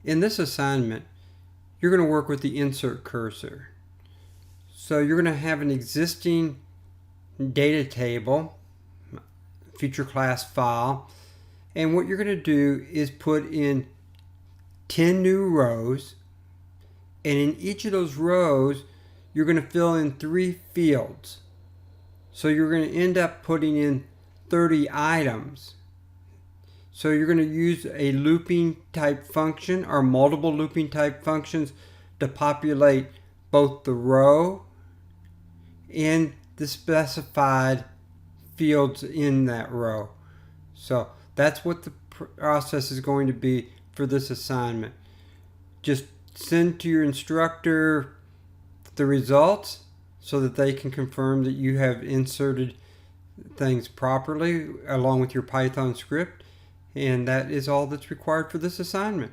In this assignment, you're going to work with the insert cursor. So you're going to have an existing data table, future class file, and what you're going to do is put in 10 new rows, and in each of those rows you're going to fill in 3 fields. So you're going to end up putting in 30 items. So you're going to use a looping type function or multiple looping type functions to populate both the row and the specified fields in that row. So that's what the process is going to be for this assignment. Just send to your instructor the results so that they can confirm that you have inserted things properly along with your Python script, and that is all that's required for this assignment.